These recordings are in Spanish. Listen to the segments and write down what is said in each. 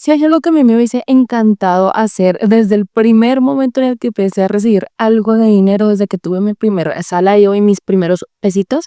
Si hay algo que a mí me hubiese encantado hacer desde el primer momento en el que empecé a recibir algo de dinero, desde que tuve mi primer salario y mis primeros pesitos,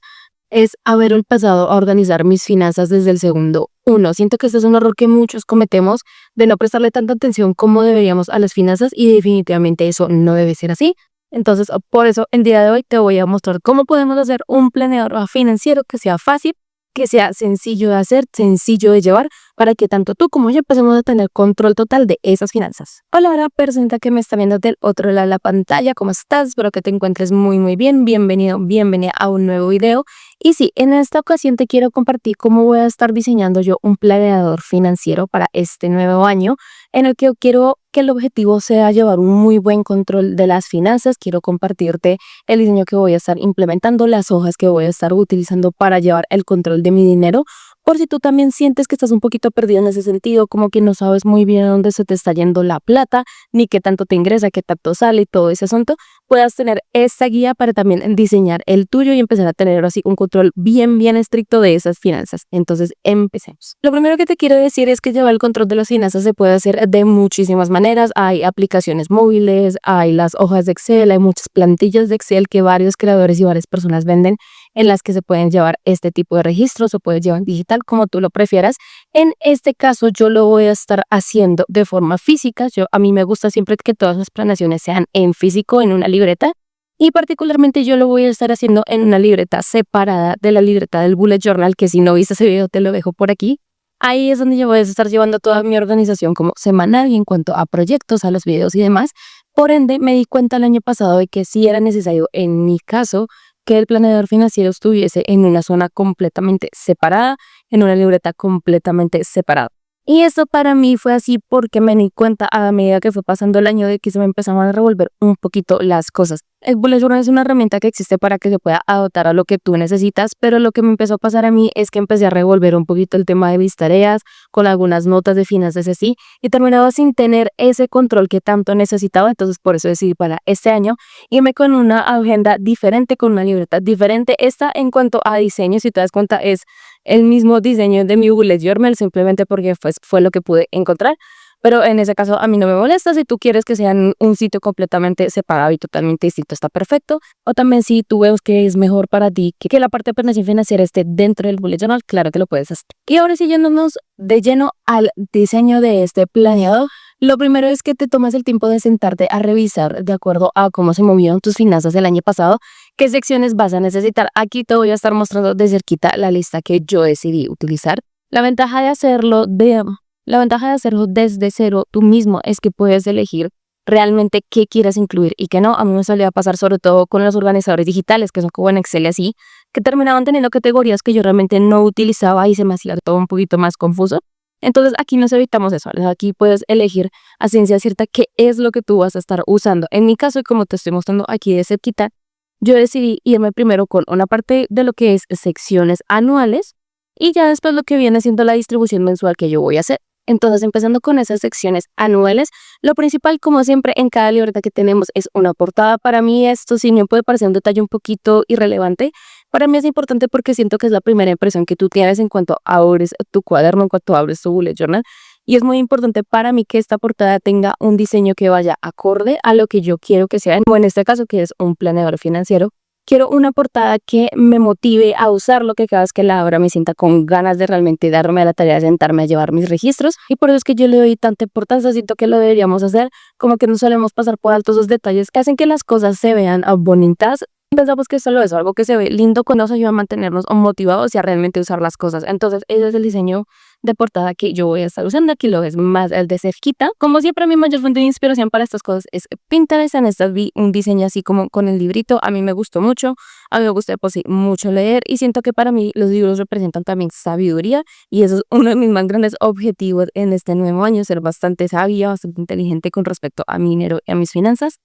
es haber empezado a organizar mis finanzas desde el segundo uno. Siento que este es un error que muchos cometemos de no prestarle tanta atención como deberíamos a las finanzas y definitivamente eso no debe ser así. Entonces, por eso el día de hoy te voy a mostrar cómo podemos hacer un planeador financiero que sea fácil, que sea sencillo de hacer, sencillo de llevar, para que tanto tú como yo empecemos a tener control total de esas finanzas. Hola, ahora persona que me está viendo del otro lado de la pantalla, ¿cómo estás? Espero que te encuentres muy bien. Bienvenido, bienvenida a un nuevo video. Y sí, en esta ocasión te quiero compartir cómo voy a estar diseñando yo un planeador financiero para este nuevo año, en el que yo quiero que el objetivo sea llevar un muy buen control de las finanzas. Quiero compartirte el diseño que voy a estar implementando, las hojas que voy a estar utilizando para llevar el control de mi dinero, por si tú también sientes que estás un poquito perdido en ese sentido, como que no sabes muy bien a dónde se te está yendo la plata, ni qué tanto te ingresa, qué tanto sale y todo ese asunto, puedas tener esta guía para también diseñar el tuyo y empezar a tener así un control bien estricto de esas finanzas. Entonces, empecemos. Lo primero que te quiero decir es que llevar el control de las finanzas se puede hacer de muchísimas maneras. Hay aplicaciones móviles, hay las hojas de Excel, hay muchas plantillas de Excel que varios creadores y varias personas venden, en las que se pueden llevar este tipo de registros o puedes llevar digital, como tú lo prefieras. En este caso yo lo voy a estar haciendo de forma física. A mí me gusta siempre que todas las planeaciones sean en físico, en una libreta, y particularmente yo lo voy a estar haciendo en una libreta separada de la libreta del bullet journal, que si no viste ese video te lo dejo por aquí. Ahí es donde yo voy a estar llevando toda mi organización como semanal y en cuanto a proyectos, a los videos y demás. Por ende, me di cuenta el año pasado de que sí era necesario, en mi caso, que el planeador financiero estuviese en una zona completamente separada, en una libreta completamente separada. Y eso para mí fue así porque me di cuenta a medida que fue pasando el año de que se me empezaban a revolver un poquito las cosas. El bullet journal es una herramienta que existe para que se pueda adaptar a lo que tú necesitas, pero lo que me empezó a pasar a mí es que empecé a revolver un poquito el tema de mis tareas, con algunas notas de finanzas así, y terminaba sin tener ese control que tanto necesitaba. Entonces por eso decidí para este año irme con una agenda diferente, con una libreta diferente. Esta, en cuanto a diseño, si te das cuenta, es el mismo diseño de mi bullet journal, simplemente porque fue lo que pude encontrar. Pero en ese caso a mí no me molesta. Si tú quieres que sea en un sitio completamente separado y totalmente distinto, está perfecto. O también si tú ves que es mejor para ti que la parte de planeación financiera esté dentro del bullet journal, claro que lo puedes hacer. Y ahora sí, yéndonos de lleno al diseño de este planeador, lo primero es que te tomes el tiempo de sentarte a revisar, de acuerdo a cómo se movieron tus finanzas el año pasado, qué secciones vas a necesitar. Aquí te voy a estar mostrando de cerquita la lista que yo decidí utilizar. La ventaja de hacerlo desde cero tú mismo es que puedes elegir realmente qué quieres incluir y qué no. A mí me solía pasar sobre todo con los organizadores digitales, que son como en Excel y así, que terminaban teniendo categorías que yo realmente no utilizaba y se me hacía todo un poquito más confuso. Entonces aquí nos evitamos eso. Aquí puedes elegir a ciencia cierta qué es lo que tú vas a estar usando. En mi caso, y como te estoy mostrando aquí de cerquita, yo decidí irme primero con una parte de lo que es secciones anuales y ya después lo que viene siendo la distribución mensual que yo voy a hacer. Entonces, empezando con esas secciones anuales, lo principal, como siempre, en cada libreta que tenemos es una portada. Para mí esto, si bien puede parecer un detalle un poquito irrelevante, para mí es importante porque siento que es la primera impresión que tú tienes en cuanto abres tu cuaderno, en cuanto abres tu bullet journal. Y es muy importante para mí que esta portada tenga un diseño que vaya acorde a lo que yo quiero que sea, o en este caso, que es un planeador financiero. Quiero una portada que me motive a usarlo, que cada vez que la abra me sienta con ganas de realmente darme a la tarea de sentarme a llevar mis registros. Y por eso es que yo le doy tanta importancia. Siento que lo deberíamos hacer, como que no solemos pasar por alto esos detalles que hacen que las cosas se vean bonitas. Pensamos que solo es algo que se ve lindo, cuando nos ayuda a mantenernos motivados y a realmente usar las cosas. Entonces ese es el diseño de portada que yo voy a estar usando. Aquí lo ves más el de cerquita. Como siempre, mi mayor fuente de inspiración para estas cosas es Pinterest. En estas vi un diseño así como con el librito. A mí me gustó mucho. A mí me gusta pues, sí, mucho leer, y siento que para mí los libros representan también sabiduría, y eso es uno de mis más grandes objetivos en este nuevo año: ser bastante sabia, bastante inteligente con respecto a mi dinero y a mis finanzas.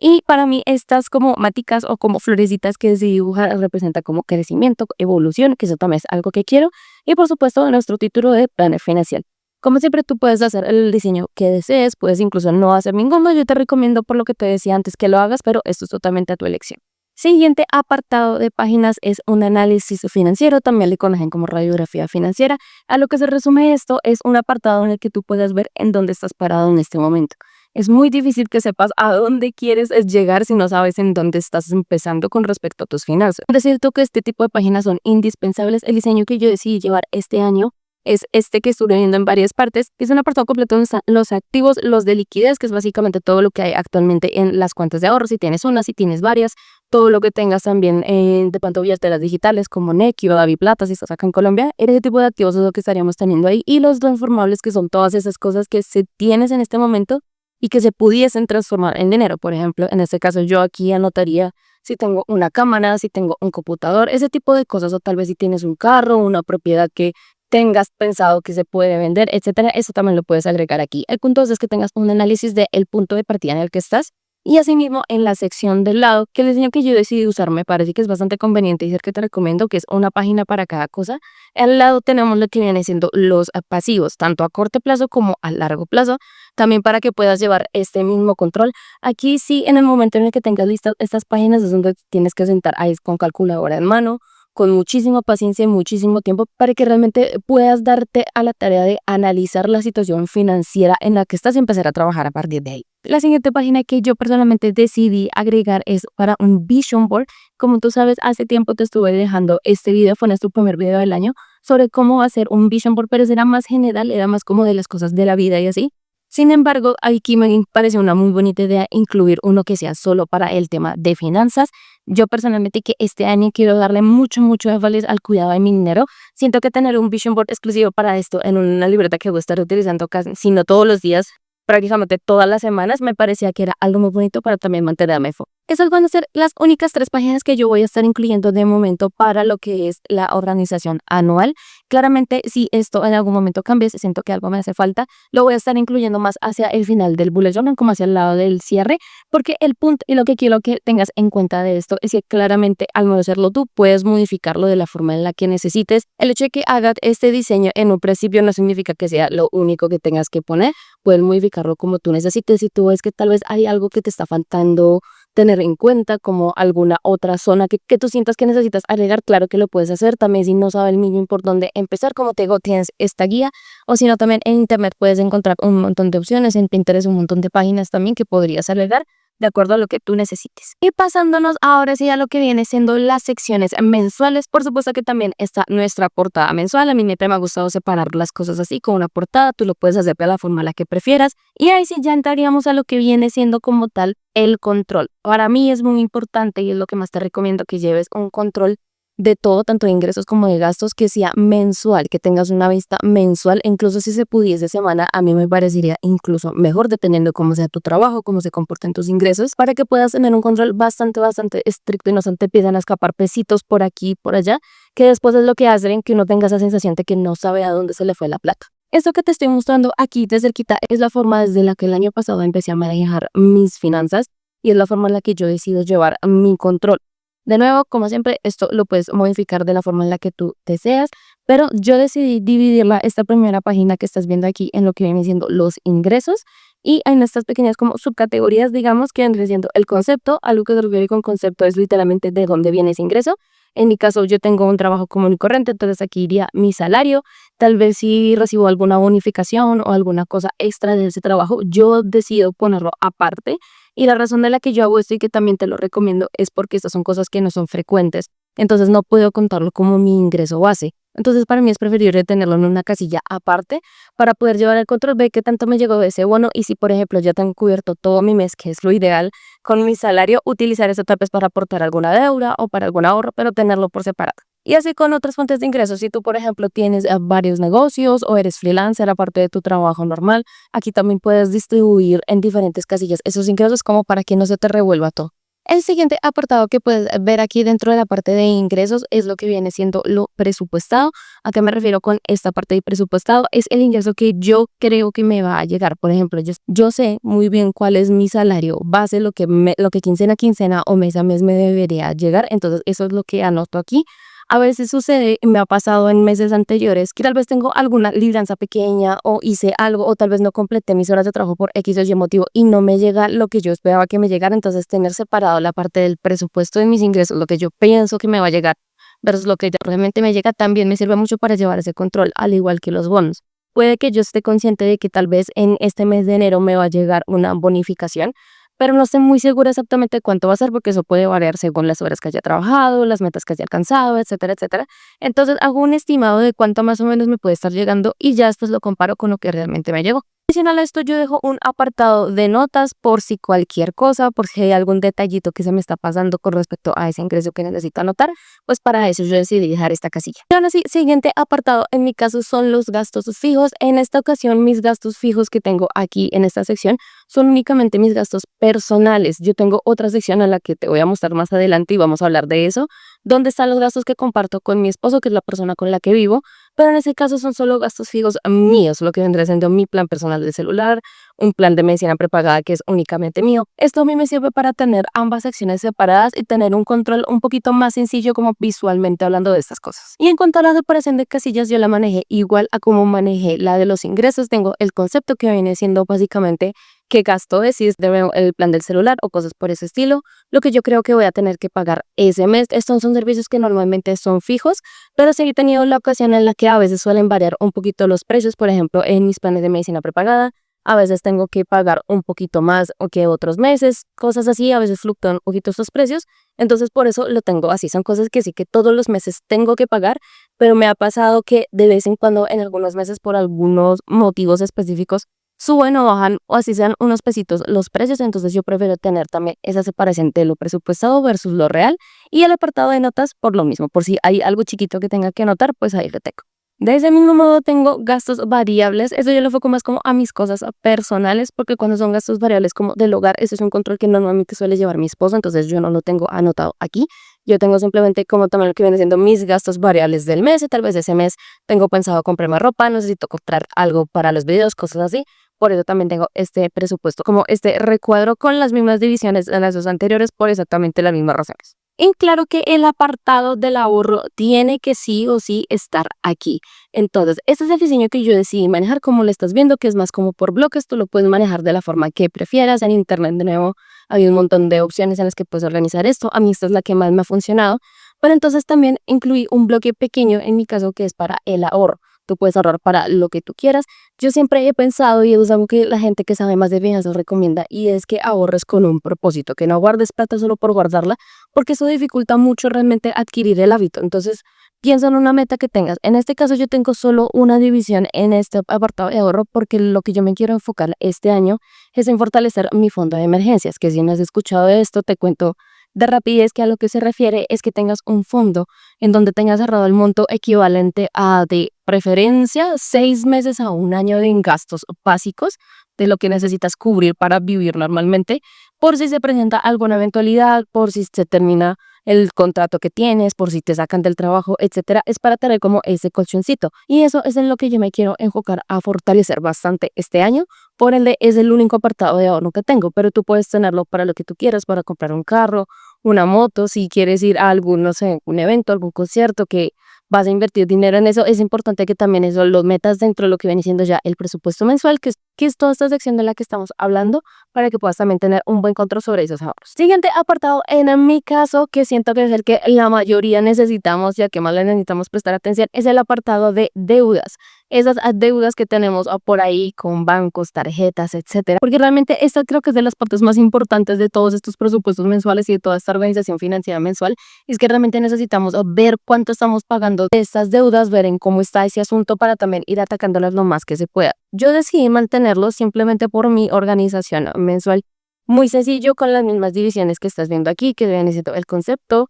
Y para mí estas como maticas o como florecitas que decidí dibujar representan como crecimiento, evolución, que eso también es algo que quiero. Y por supuesto nuestro título de Planner Financiero. Como siempre, tú puedes hacer el diseño que desees, puedes incluso no hacer ninguno. Yo te recomiendo, por lo que te decía antes, que lo hagas, pero esto es totalmente a tu elección. Siguiente apartado de páginas es un análisis financiero, también le conocen como radiografía financiera. A lo que se resume esto es un apartado en el que tú puedas ver en dónde estás parado en este momento. Es muy difícil que sepas a dónde quieres llegar si no sabes en dónde estás empezando con respecto a tus finanzas. Es cierto que este tipo de páginas son indispensables. El diseño que yo decidí llevar este año es este que estuve viendo en varias partes, que es un apartado completo donde están los activos, los de liquidez, que es básicamente todo lo que hay actualmente en las cuentas de ahorro, si tienes una, si tienes varias, todo lo que tengas también de pronto billuteras digitales como Nequi o DaviPlata, si estás acá en Colombia, ese tipo de activos es lo que estaríamos teniendo ahí, y los transformables, que son todas esas cosas que se tienes en este momento y que se pudiesen transformar en dinero. Por ejemplo, en este caso yo aquí anotaría si tengo una cámara, si tengo un computador, ese tipo de cosas, o tal vez si tienes un carro, una propiedad que tengas pensado que se puede vender, etcétera, eso también lo puedes agregar aquí. El punto es que tengas un análisis del punto de partida en el que estás, y asimismo en la sección del lado, que el diseño que yo decidí usar me parece que es bastante conveniente y es el que te recomiendo, que es una página para cada cosa. Al lado tenemos lo que viene siendo los pasivos, tanto a corto plazo como a largo plazo, también para que puedas llevar este mismo control. Aquí sí, en el momento en el que tengas listas estas páginas es donde tienes que sentar ahí con calculadora en mano, con muchísima paciencia y muchísimo tiempo, para que realmente puedas darte a la tarea de analizar la situación financiera en la que estás y empezar a trabajar a partir de ahí. La siguiente página que yo personalmente decidí agregar es para un vision board. Como tú sabes, hace tiempo te estuve dejando este video, fue nuestro primer video del año, sobre cómo hacer un vision board, pero era más general, era más como de las cosas de la vida y así. Sin embargo, aquí me pareció una muy bonita idea incluir uno que sea solo para el tema de finanzas. Yo personalmente que este año quiero darle mucho énfasis al cuidado de mi dinero. Siento que tener un vision board exclusivo para esto en una libreta que voy a estar utilizando casi, si no todos los días, prácticamente todas las semanas, me parecía que era algo muy bonito para también mantenerme enfoque. Esas van a ser las únicas 3 páginas que yo voy a estar incluyendo de momento para lo que es la organización anual. Claramente, si esto en algún momento cambia, si siento que algo me hace falta, lo voy a estar incluyendo más hacia el final del bullet journal, como hacia el lado del cierre, porque el punto y lo que quiero que tengas en cuenta de esto es que claramente al no hacerlo tú, puedes modificarlo de la forma en la que necesites. El hecho de que hagas este diseño en un principio no significa que sea lo único que tengas que poner. Puedes modificarlo como tú necesites. Si tú ves que tal vez hay algo que te está faltando tener en cuenta, como alguna otra zona que tú sientas que necesitas agregar, claro que lo puedes hacer. También si no sabes muy bien por dónde empezar, como te digo, tienes esta guía, o si no, también en internet puedes encontrar un montón de opciones, en Pinterest un montón de páginas también que podrías agregar de acuerdo a lo que tú necesites. Y pasándonos ahora sí a lo que viene siendo las secciones mensuales, por supuesto que también está nuestra portada mensual. A mí siempre me ha gustado separar las cosas así con una portada, tú lo puedes hacer de la forma en la que prefieras, y ahí sí ya entraríamos a lo que viene siendo como tal el control. Para mí es muy importante y es lo que más te recomiendo, que lleves un control de todo, tanto de ingresos como de gastos, que sea mensual, que tengas una vista mensual. Incluso si se pudiese semana, a mí me parecería incluso mejor, dependiendo cómo sea tu trabajo, cómo se comporten tus ingresos, para que puedas tener un control bastante estricto y no se te empiezan a escapar pesitos por aquí y por allá, que después es lo que hacen que uno tenga esa sensación de que no sabe a dónde se le fue la plata. Esto que te estoy mostrando aquí de cerquita es la forma desde la que el año pasado empecé a manejar mis finanzas, y es la forma en la que yo decido llevar mi control. De nuevo, como siempre, esto lo puedes modificar de la forma en la que tú deseas, pero yo decidí dividirla, esta primera página que estás viendo aquí, en lo que vienen siendo los ingresos, y en estas pequeñas como subcategorías, digamos, que vienen siendo el concepto. Algo que se refiere con concepto es literalmente de dónde viene ese ingreso. En mi caso, yo tengo un trabajo común y corriente, entonces aquí iría mi salario. Tal vez si recibo alguna bonificación o alguna cosa extra de ese trabajo, yo decido ponerlo aparte. Y la razón de la que yo hago esto, y que también te lo recomiendo, es porque estas son cosas que no son frecuentes. Entonces no puedo contarlo como mi ingreso base. Entonces para mí es preferible tenerlo en una casilla aparte para poder llevar el control, ver qué tanto me llegó de ese bono, y si por ejemplo ya tengo cubierto todo mi mes, que es lo ideal, con mi salario, utilizar eso tal vez para aportar alguna deuda o para algún ahorro, pero tenerlo por separado. Y así con otras fuentes de ingresos. Si tú, por ejemplo, tienes varios negocios o eres freelancer aparte de tu trabajo normal, aquí también puedes distribuir en diferentes casillas esos ingresos, como para que no se te revuelva todo. El siguiente apartado que puedes ver aquí dentro de la parte de ingresos es lo que viene siendo lo presupuestado. ¿A qué me refiero con esta parte de presupuestado? Es el ingreso que yo creo que me va a llegar. Por ejemplo, yo sé muy bien cuál es mi salario base, lo que quincena a quincena o mes a mes me debería llegar. Entonces eso es lo que anoto aquí. A veces sucede, y me ha pasado en meses anteriores, que tal vez tengo alguna libranza pequeña o hice algo o tal vez no completé mis horas de trabajo por X o Y motivo y no me llega lo que yo esperaba que me llegara. Entonces tener separado la parte del presupuesto de mis ingresos, lo que yo pienso que me va a llegar versus lo que realmente me llega, también me sirve mucho para llevar ese control, al igual que los bonos. Puede que yo esté consciente de que tal vez en este mes de enero me va a llegar una bonificación, pero no estoy muy segura exactamente cuánto va a ser porque eso puede variar según las horas que haya trabajado, las metas que haya alcanzado, etcétera, etcétera. Entonces hago un estimado de cuánto más o menos me puede estar llegando y ya después lo comparo con lo que realmente me llegó. Adicional a esto, yo dejo un apartado de notas por si cualquier cosa, por si hay algún detallito que se me está pasando con respecto a ese ingreso que necesito anotar, pues para eso yo decidí dejar esta casilla. Y ahora sí, siguiente apartado en mi caso son los gastos fijos. En esta ocasión, mis gastos fijos que tengo aquí en esta sección son únicamente mis gastos personales. Yo tengo otra sección a la que te voy a mostrar más adelante y vamos a hablar de eso, donde están los gastos que comparto con mi esposo, que es la persona con la que vivo, pero en ese caso son solo gastos fijos míos, lo que vendrá siendo mi plan personal de celular, un plan de medicina prepagada que es únicamente mío. Esto a mí me sirve para tener ambas secciones separadas y tener un control un poquito más sencillo como visualmente hablando de estas cosas. Y en cuanto a la separación de casillas, yo la manejé igual a como manejé la de los ingresos. Tengo el concepto que viene siendo básicamente qué gasto es, si es el plan del celular o cosas por ese estilo, lo que yo creo que voy a tener que pagar ese mes. Estos son servicios que normalmente son fijos, pero sí he tenido la ocasión en la que a veces suelen variar un poquito los precios. Por ejemplo, en mis planes de medicina prepagada, a veces tengo que pagar un poquito más o que otros meses, cosas así, a veces fluctúan un poquito estos precios, entonces por eso lo tengo así. Son cosas que sí que todos los meses tengo que pagar, pero me ha pasado que de vez en cuando en algunos meses por algunos motivos específicos suben o bajan o así sean unos pesitos los precios. Entonces yo prefiero tener también esa separación de lo presupuestado versus lo real, y el apartado de notas por lo mismo, por si hay algo chiquito que tenga que anotar, pues ahí lo tengo. De ese mismo modo tengo gastos variables. Eso yo lo enfoco más como a mis cosas personales, porque cuando son gastos variables como del hogar, eso es un control que normalmente suele llevar mi esposo, entonces yo no lo tengo anotado aquí. Yo tengo simplemente como también lo que viene siendo mis gastos variables del mes, y tal vez ese mes tengo pensado comprar más ropa, necesito comprar algo para los videos, cosas así. Por eso también tengo este presupuesto, como este recuadro con las mismas divisiones de las dos anteriores por exactamente las mismas razones. Y claro que el apartado del ahorro tiene que sí o sí estar aquí. Entonces, este es el diseño que yo decidí manejar, como lo estás viendo, que es más como por bloques. Tú lo puedes manejar de la forma que prefieras. En internet, de nuevo, hay un montón de opciones en las que puedes organizar esto. A mí esta es la que más me ha funcionado. Pero entonces también incluí un bloque pequeño, en mi caso, que es para el ahorro. Tú puedes ahorrar para lo que tú quieras. Yo siempre he pensado, y es algo que la gente que sabe más de finanzas recomienda, y es que ahorres con un propósito, que no guardes plata solo por guardarla, porque eso dificulta mucho realmente adquirir el hábito. Entonces, piensa en una meta que tengas. En este caso, yo tengo solo una división en este apartado de ahorro, porque lo que yo me quiero enfocar este año es en fortalecer mi fondo de emergencias, que si no has escuchado de esto, te cuento de rapidez que a lo que se refiere es que tengas un fondo en donde tengas cerrado el monto equivalente a, de preferencia, 6 meses a un año de gastos básicos de lo que necesitas cubrir para vivir normalmente, por si se presenta alguna eventualidad, por si se termina el contrato que tienes, por si te sacan del trabajo, etcétera. Es para tener como ese colchoncito, y eso es en lo que yo me quiero enfocar a fortalecer bastante este año. Por ende, es el único apartado de ahorro que tengo, pero tú puedes tenerlo para lo que tú quieras, para comprar un carro, una moto, si quieres ir a algún, no sé, un evento, algún concierto que vas a invertir dinero en eso. Es importante que también eso lo metas dentro de lo que viene siendo ya el presupuesto mensual, que es toda esta sección de la que estamos hablando, para que puedas también tener un buen control sobre esos ahorros. Siguiente apartado, en mi caso, que siento que es el que la mayoría necesitamos, ya que más le necesitamos prestar atención, es el apartado de deudas. Esas deudas que tenemos por ahí con bancos, tarjetas, etcétera. Porque realmente esta creo que es de las partes más importantes de todos estos presupuestos mensuales y de toda esta organización financiera mensual. Es que realmente necesitamos ver cuánto estamos pagando de estas deudas, ver en cómo está ese asunto para también ir atacándolas lo más que se pueda. Yo decidí mantenerlo simplemente por mi organización mensual. Muy sencillo, con las mismas divisiones que estás viendo aquí, que viene siendo el concepto,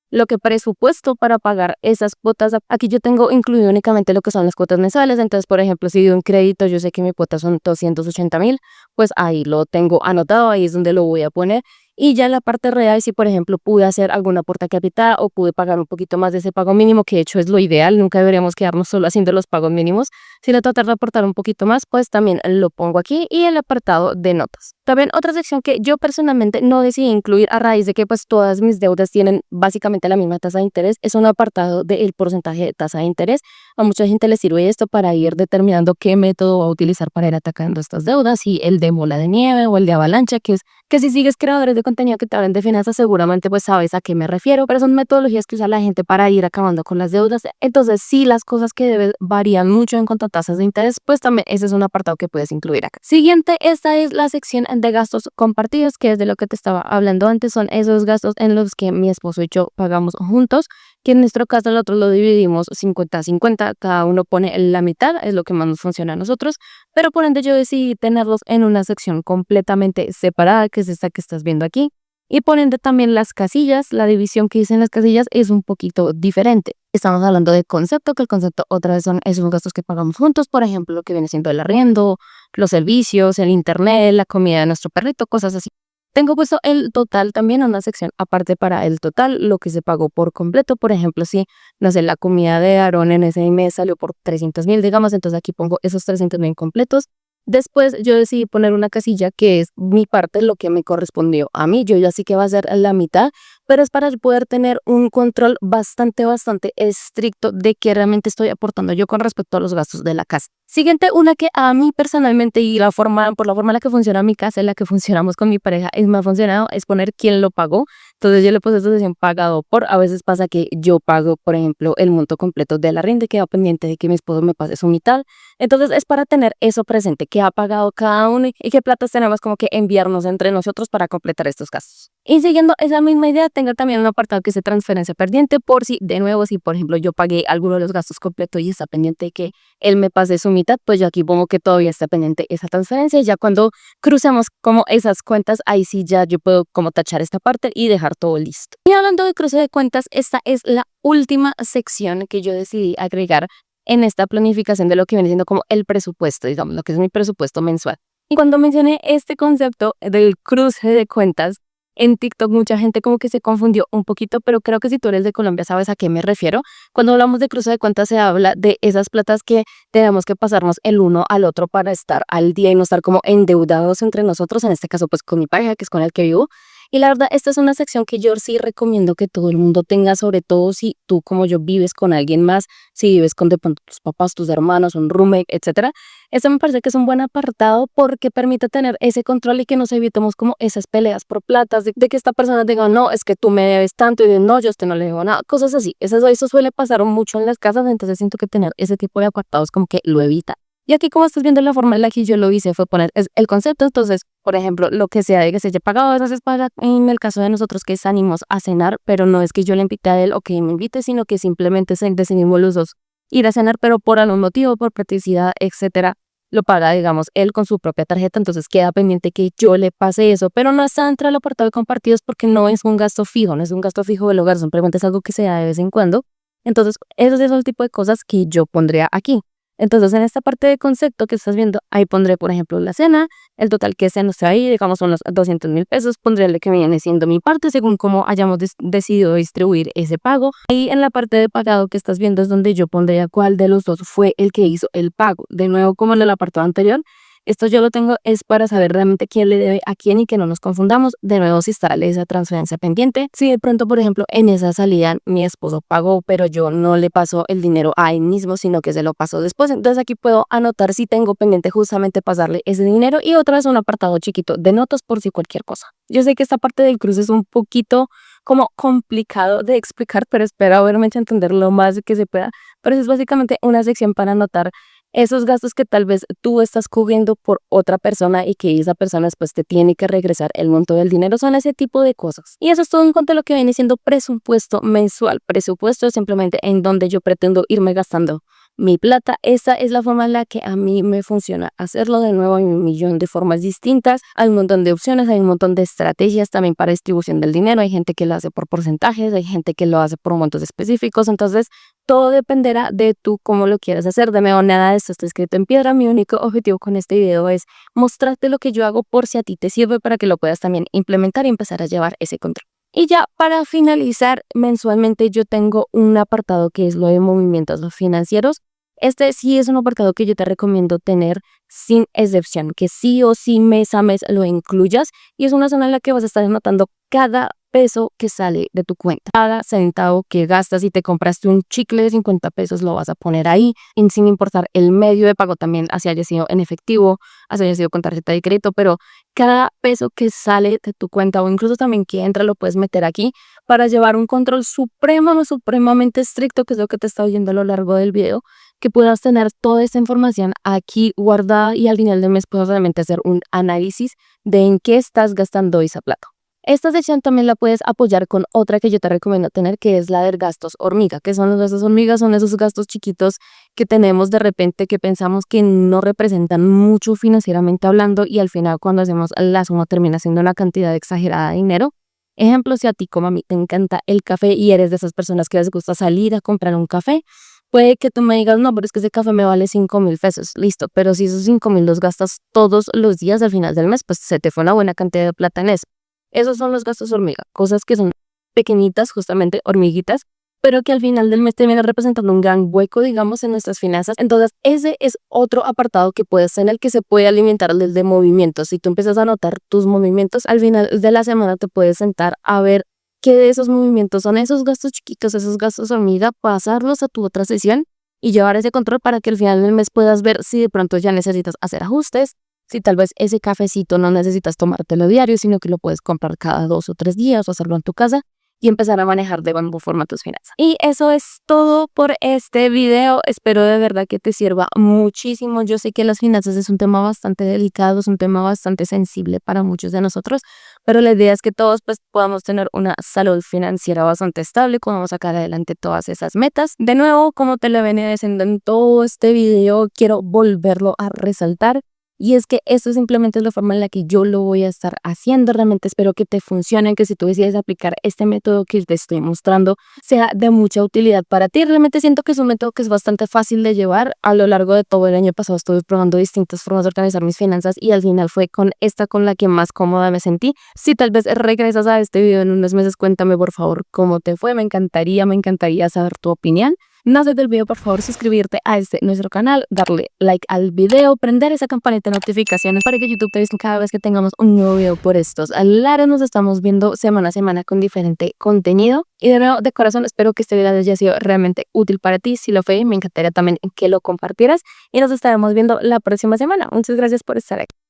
lo que presupuesto para pagar esas cuotas. Aquí yo tengo incluido únicamente lo que son las cuotas mensuales. Entonces, por ejemplo, si doy un crédito, yo sé que mi cuota son 280,000, pues ahí lo tengo anotado, ahí es donde lo voy a poner. Y ya en la parte real, si por ejemplo pude hacer alguna aporte a capital o pude pagar un poquito más de ese pago mínimo, que de hecho es lo ideal, nunca deberíamos quedarnos solo haciendo los pagos mínimos, sino tratar de aportar un poquito más, pues también lo pongo aquí y el apartado de notas. También otra sección que yo personalmente no decidí incluir a raíz de que pues todas mis deudas tienen básicamente la misma tasa de interés, es un apartado del porcentaje de tasa de interés. A mucha gente le sirve esto para ir determinando qué método va a utilizar para ir atacando estas deudas, y el de bola de nieve o el de avalancha, que si sigues creadores de contenido que te hablen de finanzas, seguramente pues sabes a qué me refiero, pero son metodologías que usa la gente para ir acabando con las deudas. Entonces, si las cosas que debes varían mucho en cuanto a tasas de interés, pues también ese es un apartado que puedes incluir acá. Siguiente, esta es la sección de gastos compartidos, que es de lo que te estaba hablando antes. Son esos gastos en los que mi esposo y yo pagamos juntos, que en nuestro caso nosotros lo dividimos 50-50, cada uno pone la mitad, es lo que más nos funciona a nosotros, pero por ende yo decidí tenerlos en una sección completamente separada, que es esta que estás viendo aquí. Y por ende también las casillas, la división que hice en las casillas es un poquito diferente. Estamos hablando de concepto, que el concepto otra vez son esos gastos que pagamos juntos, por ejemplo, lo que viene siendo el arriendo, los servicios, el internet, la comida de nuestro perrito, cosas así. Tengo puesto el total también en una sección aparte para el total, lo que se pagó por completo. Por ejemplo, si, no sé, la comida de Aaron en ese mes salió por 300.000, digamos, entonces aquí pongo esos 300.000 completos. Después yo decidí poner una casilla que es mi parte, lo que me correspondió a mí. Yo ya sí que va a ser la mitad, pero es para poder tener un control bastante estricto de qué realmente estoy aportando yo con respecto a los gastos de la casa. Siguiente, una que a mí personalmente y por la forma en la que funciona mi casa, en la que funcionamos con mi pareja, es más funcionado, es poner quién lo pagó. Entonces yo le puse esta sección pagado por. A veces pasa que yo pago, por ejemplo, el monto completo de la renta y queda pendiente de que mi esposo me pase su mitad. Entonces es para tener eso presente, qué ha pagado cada uno y qué platas tenemos como que enviarnos entre nosotros para completar estos gastos. Y siguiendo esa misma idea, tengo también un apartado que dice transferencia pendiente, por si, de nuevo, si por ejemplo yo pagué alguno de los gastos completos y está pendiente que él me pase su mitad, pues yo aquí pongo que todavía está pendiente esa transferencia, y ya cuando crucemos como esas cuentas, ahí sí ya yo puedo como tachar esta parte y dejar todo listo. Y hablando de cruce de cuentas, esta es la última sección que yo decidí agregar en esta planificación de lo que viene siendo como el presupuesto, digamos, lo que es mi presupuesto mensual. Y cuando mencioné este concepto del cruce de cuentas, en TikTok mucha gente como que se confundió un poquito, pero creo que si tú eres de Colombia sabes a qué me refiero. Cuando hablamos de cruce de cuentas se habla de esas platas que tenemos que pasarnos el uno al otro para estar al día y no estar como endeudados entre nosotros, en este caso pues con mi pareja, que es con el que vivo. Y la verdad, esta es una sección que yo sí recomiendo que todo el mundo tenga, sobre todo si tú como yo vives con alguien más, si vives con de pronto tus papás, tus hermanos, un roommate, etcétera. Esto me parece que es un buen apartado porque permite tener ese control y que nos evitemos como esas peleas por platas, de que esta persona diga, no, es que tú me debes tanto, y de no, yo a usted no le debo nada, cosas así. Eso suele pasar mucho en las casas, entonces siento que tener ese tipo de apartados como que lo evita. Y aquí, como estás viendo, la forma en la que yo lo hice fue poner el concepto. Entonces, por ejemplo, lo que sea de que se haya pagado, a veces paga en el caso de nosotros que salimos a cenar, pero no es que yo le invite a él o que me invite, sino que simplemente decidimos los dos ir a cenar, pero por algún motivo, por practicidad, etcétera, lo paga, digamos, él con su propia tarjeta. Entonces queda pendiente que yo le pase eso, pero no está dentro del apartado de compartidos porque no es un gasto fijo, no es un gasto fijo del hogar, simplemente es algo que se da de vez en cuando. Entonces, esos son el tipo de cosas que yo pondría aquí. Entonces, en esta parte de concepto que estás viendo, ahí pondré, por ejemplo, la cena, el total que se nos ahí, digamos, son los 200.000 pesos, pondré el que viene siendo mi parte, según cómo hayamos decidido distribuir ese pago. Ahí en la parte de pagado que estás viendo es donde yo pondría cuál de los dos fue el que hizo el pago. De nuevo, como en el apartado anterior, esto yo lo tengo es para saber realmente quién le debe a quién y que no nos confundamos. De nuevo, si está esa transferencia pendiente. Si de pronto, por ejemplo, en esa salida mi esposo pagó, pero yo no le paso el dinero a él mismo, sino que se lo paso después. Entonces aquí puedo anotar si tengo pendiente justamente pasarle ese dinero, y otra vez un apartado chiquito de notas por si cualquier cosa. Yo sé que esta parte del cruce es un poquito como complicado de explicar, pero espero haberme hecho entender lo más que se pueda. Pero es básicamente una sección para anotar esos gastos que tal vez tú estás cubriendo por otra persona y que esa persona después te tiene que regresar el monto del dinero. Son ese tipo de cosas. Y eso es todo en cuanto a lo que viene siendo presupuesto mensual. Presupuesto es simplemente en donde yo pretendo irme gastando mi plata. Esa es la forma en la que a mí me funciona hacerlo. De nuevo, hay un millón de formas distintas, hay un montón de opciones, hay un montón de estrategias también para distribución del dinero. Hay gente que lo hace por porcentajes, hay gente que lo hace por montos específicos. Entonces todo dependerá de tú cómo lo quieras hacer. De nuevo, nada de esto está escrito en piedra. Mi único objetivo con este video es mostrarte lo que yo hago por si a ti te sirve, para que lo puedas también implementar y empezar a llevar ese control. Y ya para finalizar, mensualmente yo tengo un apartado que es lo de movimientos financieros. Este sí es un apartado que yo te recomiendo tener sin excepción, que sí o sí mes a mes lo incluyas, y es una zona en la que vas a estar anotando cada peso que sale de tu cuenta, cada centavo que gastas. Si te compraste un chicle de 50 pesos, lo vas a poner ahí, y sin importar el medio de pago también, así haya sido en efectivo, así haya sido con tarjeta de crédito, pero cada peso que sale de tu cuenta o incluso también que entra lo puedes meter aquí para llevar un control supremamente estricto, que es lo que te está oyendo a lo largo del video, que puedas tener toda esta información aquí guardada y al final del mes puedas realmente hacer un análisis de en qué estás gastando esa plata. Esta sección también la puedes apoyar con otra que yo te recomiendo tener, que es la de gastos hormiga. ¿Qué son los gastos hormiga? Son esos gastos chiquitos que tenemos de repente que pensamos que no representan mucho financieramente hablando, y al final cuando hacemos la suma termina siendo una cantidad exagerada de dinero. Ejemplo, si a ti como a mí te encanta el café y eres de esas personas que les gusta salir a comprar un café, puede que tú me digas, no, pero es que ese café me vale 5.000 pesos, listo, pero si esos 5.000 los gastas todos los días al final del mes, pues se te fue una buena cantidad de plata en eso. Esos son los gastos hormiga, cosas que son pequeñitas, justamente hormiguitas, pero que al final del mes te vienen representando un gran hueco, digamos, en nuestras finanzas. Entonces, ese es otro apartado que puedes tener, que se puede alimentar desde movimientos. Si tú empiezas a anotar tus movimientos, al final de la semana te puedes sentar a ver qué de esos movimientos son esos gastos chiquitos, esos gastos hormiga, pasarlos a tu otra sesión y llevar ese control para que al final del mes puedas ver si de pronto ya necesitas hacer ajustes, si tal vez ese cafecito no necesitas tomártelo diario, sino que lo puedes comprar cada 2 o 3 días o hacerlo en tu casa y empezar a manejar de buena forma tus finanzas. Y eso es todo por este video. Espero de verdad que te sirva muchísimo. Yo sé que las finanzas es un tema bastante delicado, es un tema bastante sensible para muchos de nosotros, pero la idea es que todos pues podamos tener una salud financiera bastante estable, podamos sacar adelante todas esas metas. De nuevo, como te lo venía diciendo en todo este video, quiero volverlo a resaltar. Y es que esto simplemente es la forma en la que yo lo voy a estar haciendo. Realmente espero que te funcione, que si tú decides aplicar este método que te estoy mostrando sea de mucha utilidad para ti. Realmente siento que es un método que es bastante fácil de llevar. A lo largo de todo el año pasado estuve probando distintas formas de organizar mis finanzas y al final fue con esta con la que más cómoda me sentí. Si tal vez regresas a este video en unos meses, cuéntame por favor cómo te fue. Me encantaría saber tu opinión. No se te olvide por favor suscribirte a nuestro canal, darle like al video, prender esa campanita de notificaciones para que YouTube te avise cada vez que tengamos un nuevo video por estos lares. Nos estamos viendo semana a semana con diferente contenido. Y de nuevo, de corazón, espero que este video haya sido realmente útil para ti. Si lo fue, me encantaría también que lo compartieras y nos estaremos viendo la próxima semana. Muchas gracias por estar aquí.